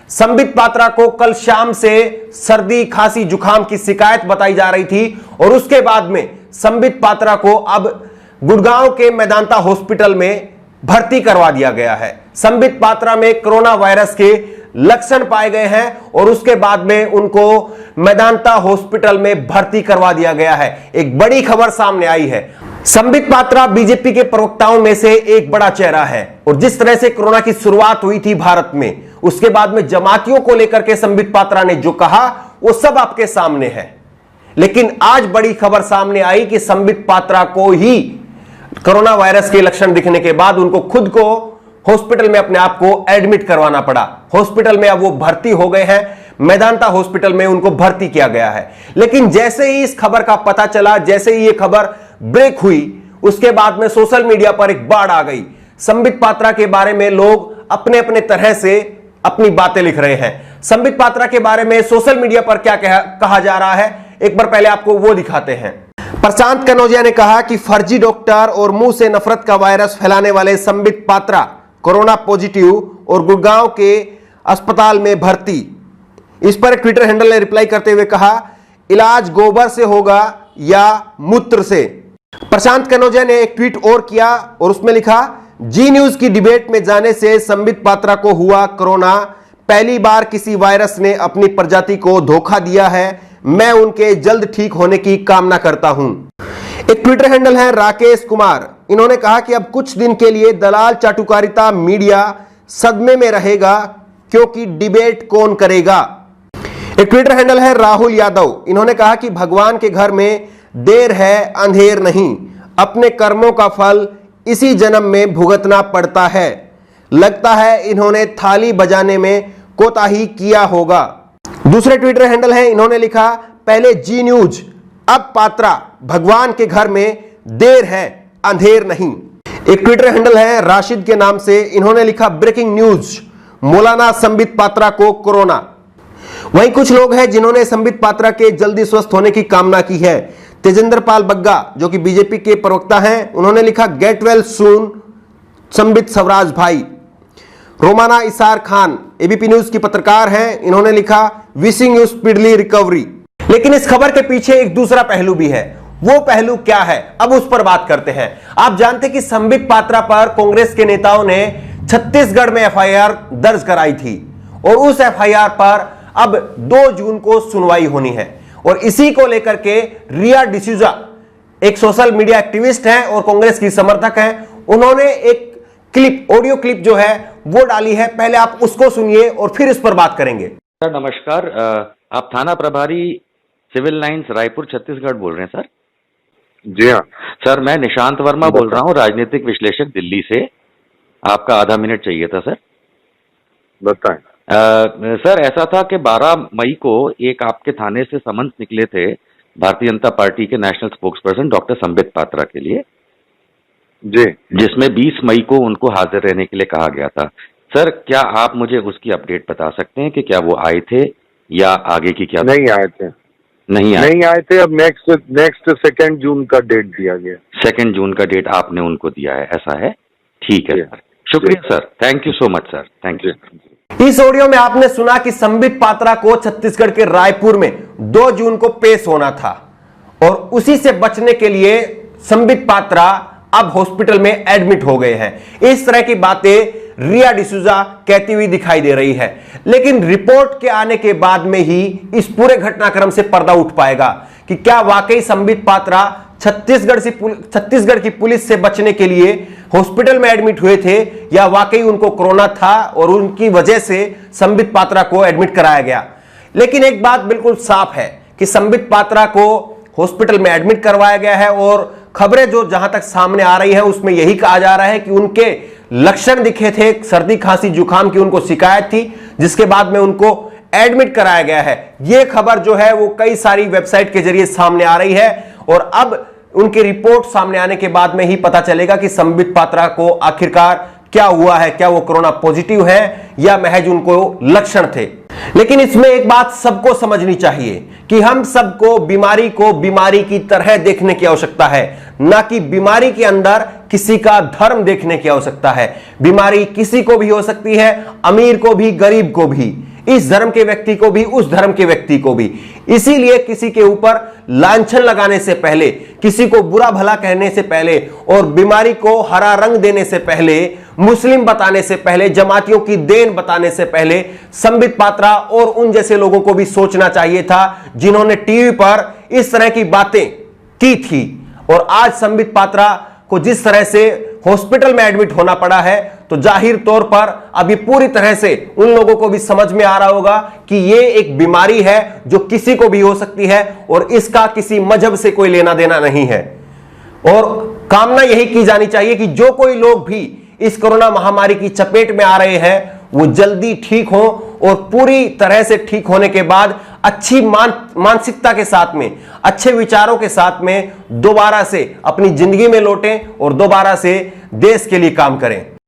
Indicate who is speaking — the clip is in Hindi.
Speaker 1: संबित पात्रा को कल शाम से सर्दी खांसी जुकाम की शिकायत बताई जा रही थी और उसके बाद में संबित पात्रा को अब गुड़गांव के मेदांता हॉस्पिटल में भर्ती करवा दिया गया है। संबित पात्रा में कोरोना वायरस के लक्षण पाए गए हैं और उसके बाद में उनको मेदांता हॉस्पिटल में भर्ती करवा दिया गया है। एक बड़ी खबर सामने आई है। संबित पात्रा बीजेपी के प्रवक्ताओं में से एक बड़ा चेहरा है और जिस तरह से कोरोना की शुरुआत हुई थी भारत में, उसके बाद में जमातियों को लेकर के संबित पात्रा ने जो कहा वो सब आपके सामने है। लेकिन आज बड़ी खबर सामने आई कि संबित पात्रा को ही कोरोना वायरस के लक्षण दिखने के बाद उनको खुद को हॉस्पिटल में अपने आप को एडमिट करवाना पड़ा। हॉस्पिटल में अब वो भर्ती हो गए हैं, मेदांता हॉस्पिटल में उनको भर्ती किया गया है। लेकिन जैसे ही इस खबर का पता चला, जैसे ही ये खबर ब्रेक हुई, उसके बाद में सोशल मीडिया पर एक बाढ़ आ गई। संबित पात्रा के बारे में लोग अपने अपने तरह से अपनी बातें लिख रहे हैं। संबित पात्रा के बारे में सोशल मीडिया पर क्या कहा जा रहा है, एक बार पहले आपको वो दिखाते हैं। प्रशांत कनौजिया ने कहा कि फर्जी डॉक्टर और मुंह से नफरत का वायरस फैलाने वाले संबित पात्रा कोरोना पॉजिटिव और गुड़गांव के अस्पताल में भर्ती। इस पर एक ट्विटर हैंडल ने रिप्लाई करते हुए कहा, इलाज गोबर से होगा या मूत्र से। प्रशांत कनौजिया ने एक ट्वीट और किया और उसमें लिखा, जी न्यूज की डिबेट में जाने से संबित पात्रा को हुआ कोरोना। पहली बार किसी वायरस ने अपनी प्रजाति को धोखा दिया है। मैं उनके जल्द ठीक होने की कामना करता हूं। एक ट्विटर हैंडल है राकेश कुमार, इन्होंने कहा कि अब कुछ दिन के लिए दलाल चाटुकारिता मीडिया सदमे में रहेगा क्योंकि डिबेट कौन करेगा। एक ट्विटर हैंडल है राहुल यादव, इन्होंने कहा कि भगवान के घर में देर है अंधेर नहीं, अपने कर्मों का फल इसी जन्म में भुगतना पड़ता है। लगता है इन्होंने थाली बजाने में कोताही किया होगा। दूसरे ट्विटर हैंडल है, इन्होंने लिखा, पहले जी न्यूज अब पात्रा, भगवान के घर में देर है अंधेर नहीं। एक ट्विटर हैंडल है राशिद के नाम से, इन्होंने लिखा, ब्रेकिंग न्यूज, मौलाना संबित पात्रा को कोरोना। वहीं कुछ लोग हैं जिन्होंने संबित पात्रा के जल्दी स्वस्थ होने की कामना की है। तेजेंद्र पाल बग्गा जो कि बीजेपी के प्रवक्ता हैं, उन्होंने लिखा, get well soon Sambit Swaraj भाई। रोमाना इसार खान एबीपी न्यूज की पत्रकार हैं, इन्होंने लिखा, विशिंग यू स्पीडली रिकवरी। लेकिन इस खबर के पीछे एक दूसरा पहलू भी है। वो पहलू क्या है, अब उस पर बात करते हैं। आप जानते कि संबित पात्रा पर कांग्रेस के नेताओं ने छत्तीसगढ़ में एफआईआर दर्ज कराई थी और उस एफआईआर पर अब 2 जून को सुनवाई होनी है। और इसी को लेकर के रिया डिसूजा एक सोशल मीडिया एक्टिविस्ट हैं और कांग्रेस की समर्थक हैं, उन्होंने एक क्लिप, ऑडियो क्लिप जो है वो डाली है। पहले आप उसको सुनिए और फिर इस पर बात करेंगे।
Speaker 2: सर नमस्कार, आप थाना प्रभारी सिविल लाइंस रायपुर छत्तीसगढ़ बोल रहे हैं सर?
Speaker 3: जी हाँ
Speaker 2: सर, मैं निशांत वर्मा बोल रहा हूँ, राजनीतिक विश्लेषक दिल्ली से। आपका आधा मिनट चाहिए था सर।
Speaker 3: बताएं।
Speaker 2: सर ऐसा था कि 12 मई को एक आपके थाने से समन्स निकले थे भारतीय जनता पार्टी के national spokesperson doctor Sambit Patra के लिए,
Speaker 3: जी,
Speaker 2: जिसमें 20 मई को उनको हाजिर रहने के लिए कहा गया था। सर क्या आप मुझे उसकी अपडेट बता सकते हैं कि क्या वो आए थे या आगे की क्या?
Speaker 3: नहीं आए थे।
Speaker 2: नहीं
Speaker 3: आए थे। अब नेक्स्ट 2 जून का डेट दिया गया।
Speaker 2: 2 जून का डेट आपने उनको दिया है, ऐसा है? ठीक है सर, शुक्रिया sir, thank you so much sir, thank you.
Speaker 1: इस ऑडियो में आपने सुना कि संबित पात्रा को छत्तीसगढ़ के रायपुर में 2 जून को पेश होना था और उसी से बचने के लिए संबित पात्रा अब हॉस्पिटल में एडमिट हो गए हैं। इस तरह की बातें रिया डिसूजा कहती हुई दिखाई दे रही है। लेकिन रिपोर्ट के आने के बाद में ही इस पूरे घटनाक्रम से पर्दा उठ पाएगा कि क्या वाकई संबित पात्रा छत्तीसगढ़ की पुलिस से बचने के लिए हॉस्पिटल में एडमिट हुए थे या वाकई उनको कोरोना था और उनकी वजह से संबित पात्रा को एडमिट कराया गया। लेकिन एक बात बिल्कुल साफ है कि संबित पात्रा को हॉस्पिटल में एडमिट करवाया गया है और खबरें जो जहां तक सामने आ रही है उसमें यही कहा जा रहा है कि उनके लक्षण दिखे थे, सर्दी खांसी जुकाम की उनको शिकायत थी, जिसके बाद में उनको एडमिट कराया गया है। यह खबर जो है वो कई सारी वेबसाइट के जरिए सामने आ रही है और अब उनकी रिपोर्ट सामने आने के बाद में ही पता चलेगा कि संबित पात्रा को आखिरकार क्या हुआ है, क्या वो कोरोना पॉजिटिव है या महज उनको लक्षण थे। लेकिन इसमें एक बात सबको समझनी चाहिए कि हम सबको बीमारी को बीमारी की तरह देखने की आवश्यकता है, ना कि बीमारी के अंदर किसी का धर्म देखने की आवश्यकता है। बीमारी किसी को भी हो सकती है, अमीर को भी, गरीब को भी। इस धर्म के व्यक्ति को भी, उस धर्म के व्यक्ति को भी। इसीलिए किसी के ऊपर लांछन लगाने से पहले, किसी को बुरा भला कहने से पहले और बीमारी को हरा रंग देने से पहले, मुस्लिम बताने से पहले, जमातियों की देन बताने से पहले संबित पात्रा और उन जैसे लोगों को भी सोचना चाहिए था जिन्होंने टीवी पर इस तरह की बातें की थी। और आज संबित पात्रा को जिस तरह से हॉस्पिटल में एडमिट होना पड़ा है, तो जाहिर तौर पर अभी पूरी तरह से उन लोगों को भी समझ में आ रहा होगा कि यह एक बीमारी है जो किसी को भी हो सकती है और इसका किसी मजहब से कोई लेना देना नहीं है। और कामना यही की जानी चाहिए कि जो कोई लोग भी इस कोरोना महामारी की चपेट में आ रहे हैं वो जल्दी ठीक हो और पूरी तरह से ठीक होने के बाद अच्छी मानसिकता के साथ में, अच्छे विचारों के साथ में दोबारा से अपनी जिंदगी में लौटें और दोबारा से देश के लिए काम करें।